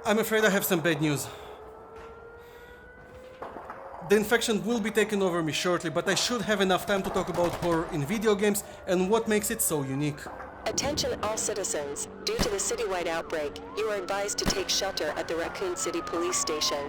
I'm afraid I have some bad news. The infection will be taking over me shortly, but I should have enough time to talk about horror in video games and what makes it so unique. Attention all citizens. Due to the citywide outbreak, you are advised to take shelter at the Raccoon City Police Station.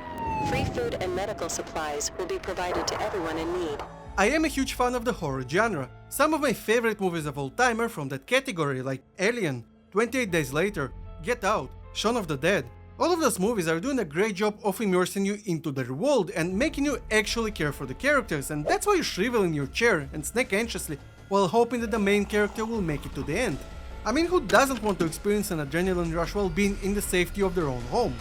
Free food and medical supplies will be provided to everyone in need. I am a huge fan of the horror genre. Some of my favorite movies of all time are from that category, like Alien, 28 Days Later, Get Out, Shaun of the Dead. All of those movies are doing a great job of immersing you into their world and making you actually care for the characters, and that's why you shrivel in your chair and snack anxiously while hoping that the main character will make it to the end. I mean, who doesn't want to experience an adrenaline rush while being in the safety of their own home?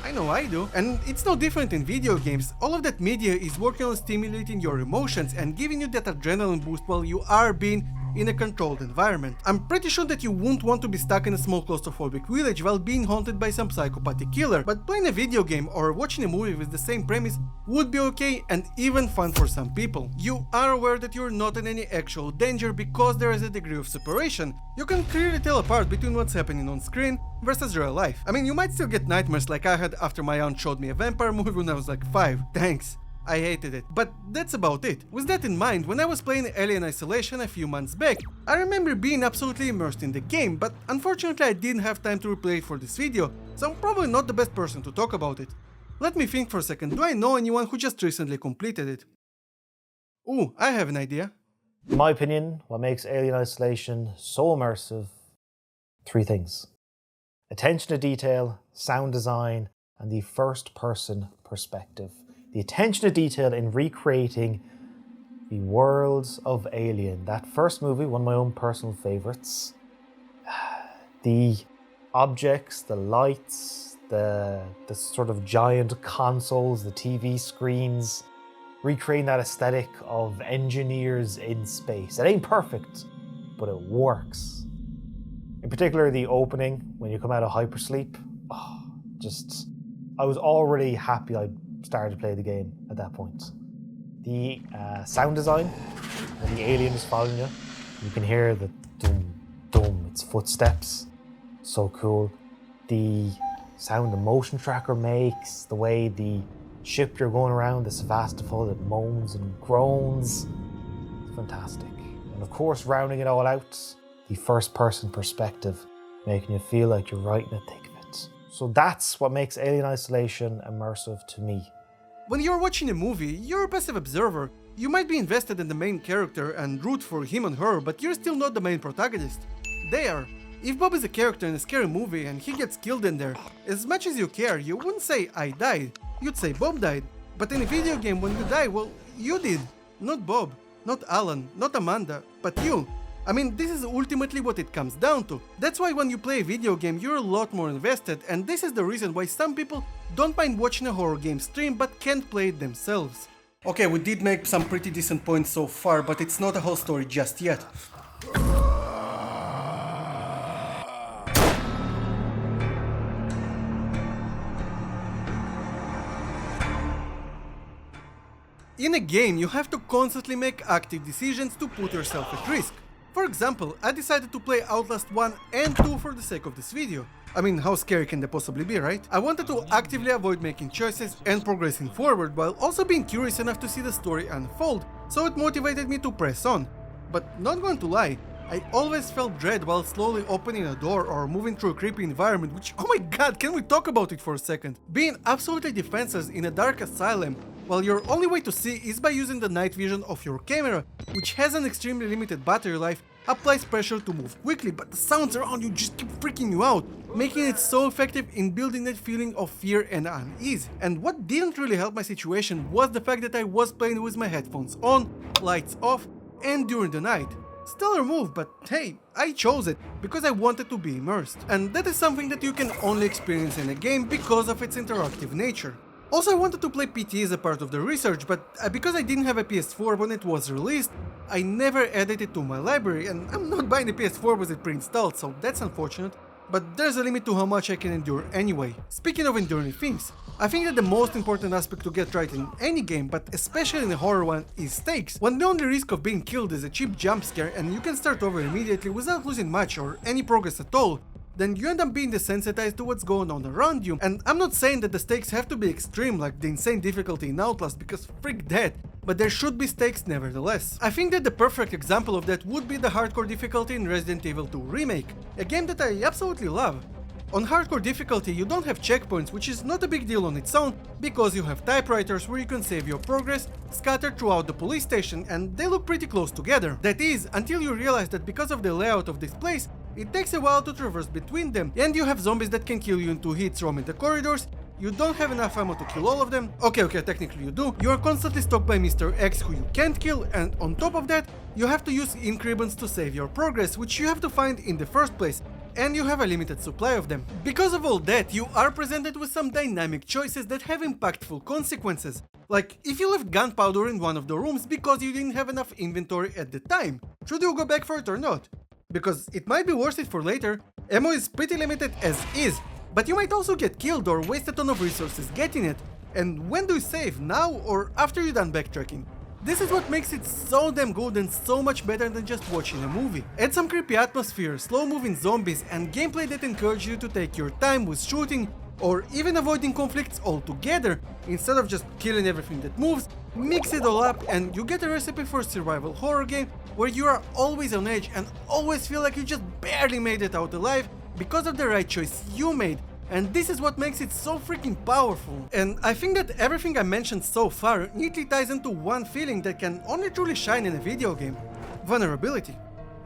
I know I do. And it's no different in video games. All of that media is working on stimulating your emotions and giving you that adrenaline boost while you are being in a controlled environment. I'm pretty sure that you won't want to be stuck in a small claustrophobic village while being haunted by some psychopathic killer, but playing a video game or watching a movie with the same premise would be okay and even fun for some people. You are aware that you're not in any actual danger because there is a degree of separation. You can clearly tell apart between what's happening on screen versus real life. I mean, you might still get nightmares like I had after my aunt showed me a vampire movie when I was like 5. Thanks. I hated it. But that's about it. With that in mind, when I was playing Alien Isolation a few months back, I remember being absolutely immersed in the game, but unfortunately I didn't have time to replay it for this video, so I'm probably not the best person to talk about it. Let me think for a second, do I know anyone who just recently completed it? Ooh, I have an idea. In my opinion, what makes Alien Isolation so immersive, 3 things. Attention to detail, sound design, and the first-person perspective. The attention to detail in recreating the worlds of Alien. That first movie, one of my own personal favourites. The objects, the lights, the sort of giant consoles, the TV screens, recreating that aesthetic of engineers in space. It ain't perfect, but it works. In particular, the opening, when you come out of hypersleep, I was already happy I'd started to play the game at that point. The sound design, when the alien is following you, you can hear the dum dum, its footsteps. So cool. The sound the motion tracker makes, the way the ship you're going around, the Sevastopol, that moans and groans. It's fantastic. And of course, rounding it all out, the first person perspective, making you feel like you're right in the thick of it. So that's what makes Alien Isolation immersive to me. When you're watching a movie, you're a passive observer. You might be invested in the main character and root for him and her, but you're still not the main protagonist. They are. If Bob is a character in a scary movie and he gets killed in there, as much as you care, you wouldn't say I died, you'd say Bob died. But in a video game, when you die, well, you did. Not Bob, not Alan, not Amanda, but you. I mean, this is ultimately what it comes down to. That's why when you play a video game, you're a lot more invested, and this is the reason why some people don't mind watching a horror game stream but can't play it themselves. Okay, we did make some pretty decent points so far, but it's not a whole story just yet. In a game, you have to constantly make active decisions to put yourself at risk. For example, I decided to play Outlast 1 and 2 for the sake of this video. I mean, how scary can they possibly be, right? I wanted to actively avoid making choices and progressing forward, while also being curious enough to see the story unfold, so it motivated me to press on. But not going to lie, I always felt dread while slowly opening a door or moving through a creepy environment, which, oh my god, can we talk about it for a second? Being absolutely defenseless in a dark asylum, while your only way to see is by using the night vision of your camera, which has an extremely limited battery life, applies pressure to move quickly, but the sounds around you just keep freaking you out, making it so effective in building that feeling of fear and unease. And what didn't really help my situation was the fact that I was playing with my headphones on, lights off, and during the night. Stellar move, but hey, I chose it because I wanted to be immersed. And that is something that you can only experience in a game because of its interactive nature. Also, I wanted to play PT as a part of the research, but because I didn't have a PS4 when it was released, I never added it to my library, and I'm not buying a PS4 with it pre-installed, so that's unfortunate. But there's a limit to how much I can endure anyway. Speaking of enduring things, I think that the most important aspect to get right in any game, but especially in a horror one, is stakes. When the only risk of being killed is a cheap jump scare and you can start over immediately without losing much or any progress at all, then you end up being desensitized to what's going on around you. And I'm not saying that the stakes have to be extreme like the insane difficulty in Outlast, because frick that, but there should be stakes nevertheless. I think that the perfect example of that would be the hardcore difficulty in Resident Evil 2 Remake, a game that I absolutely love. On hardcore difficulty you don't have checkpoints, which is not a big deal on its own, because you have typewriters where you can save your progress scattered throughout the police station, and they look pretty close together. That is, until you realize that because of the layout of this place, it takes a while to traverse between them, and you have zombies that can kill you in 2 hits roaming the corridors. You don't have enough ammo to kill all of them. Okay, technically you do. You are constantly stalked by Mr. X who you can't kill, and on top of that, you have to use ink ribbons to save your progress, which you have to find in the first place, and you have a limited supply of them. Because of all that, you are presented with some dynamic choices that have impactful consequences. Like, if you left gunpowder in one of the rooms because you didn't have enough inventory at the time, should you go back for it or not? Because it might be worth it for later. Ammo is pretty limited as is, but you might also get killed or waste a ton of resources getting it. And when do you save, now or after you're done backtracking? This is what makes it so damn good and so much better than just watching a movie. Add some creepy atmosphere, slow moving zombies, and gameplay that encourages you to take your time with shooting or even avoiding conflicts altogether, instead of just killing everything that moves. Mix it all up and you get a recipe for a survival horror game where you are always on edge and always feel like you just barely made it out alive because of the right choice you made. And this is what makes it so freaking powerful. And I think that everything I mentioned so far neatly ties into one feeling that can only truly shine in a video game: vulnerability.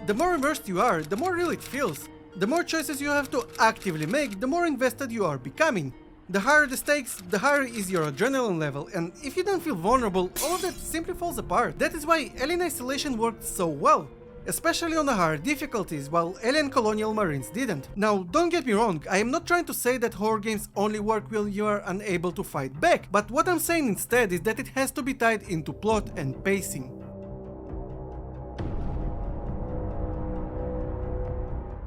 The more immersed you are, the more real it feels. The more choices you have to actively make, the more invested you are becoming. The higher the stakes, the higher is your adrenaline level, and if you don't feel vulnerable, all of that simply falls apart. That is why Alien Isolation worked so well, especially on the higher difficulties, while Alien Colonial Marines didn't. Now, don't get me wrong, I am not trying to say that horror games only work when you are unable to fight back, but what I'm saying instead is that it has to be tied into plot and pacing.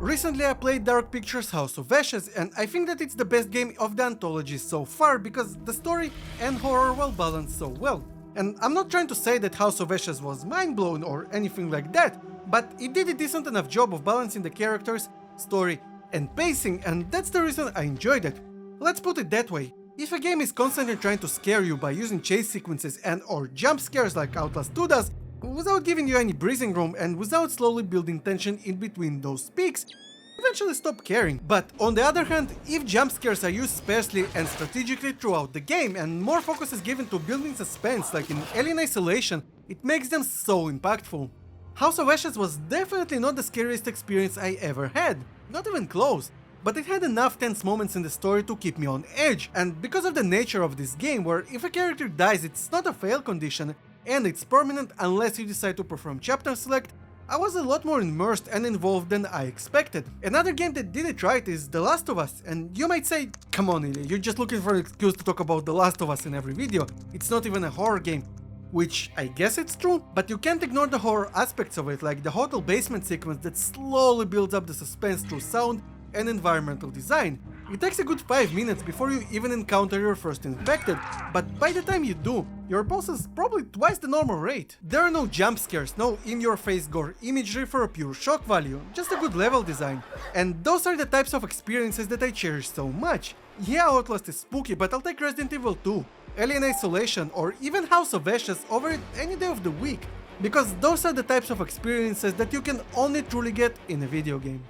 Recently I played Dark Pictures' House of Ashes, and I think that it's the best game of the Anthology so far because the story and horror were balanced so well. And I'm not trying to say that House of Ashes was mind-blown or anything like that, but it did a decent enough job of balancing the characters, story, and pacing, and that's the reason I enjoyed it. Let's put it that way. If a game is constantly trying to scare you by using chase sequences and or jump scares like Outlast 2 does, without giving you any breathing room and without slowly building tension in between those peaks, eventually stop caring. But on the other hand, if jump scares are used sparsely and strategically throughout the game and more focus is given to building suspense like in Alien Isolation, it makes them so impactful. House of Ashes was definitely not the scariest experience I ever had, not even close, but it had enough tense moments in the story to keep me on edge, and because of the nature of this game where if a character dies it's not a fail condition, and it's permanent unless you decide to perform chapter select, I was a lot more immersed and involved than I expected. Another game that did it right is The Last of Us, and you might say, come on Ilya, you're just looking for an excuse to talk about The Last of Us in every video, it's not even a horror game. Which I guess it's true, but you can't ignore the horror aspects of it, like the hotel basement sequence that slowly builds up the suspense through sound and environmental design. It takes a good 5 minutes before you even encounter your first infected, but by the time you do, your boss is probably twice the normal rate. There are no jump scares, no in-your-face gore imagery for a pure shock value, just a good level design. And those are the types of experiences that I cherish so much. Yeah, Outlast is spooky, but I'll take Resident Evil 2, Alien Isolation, or even House of Ashes over it any day of the week, because those are the types of experiences that you can only truly get in a video game.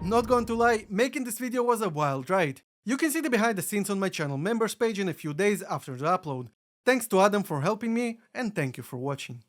Not going to lie, making this video was a wild ride. You can see the behind the scenes on my channel members page in a few days after the upload. Thanks to Adam for helping me, and thank you for watching.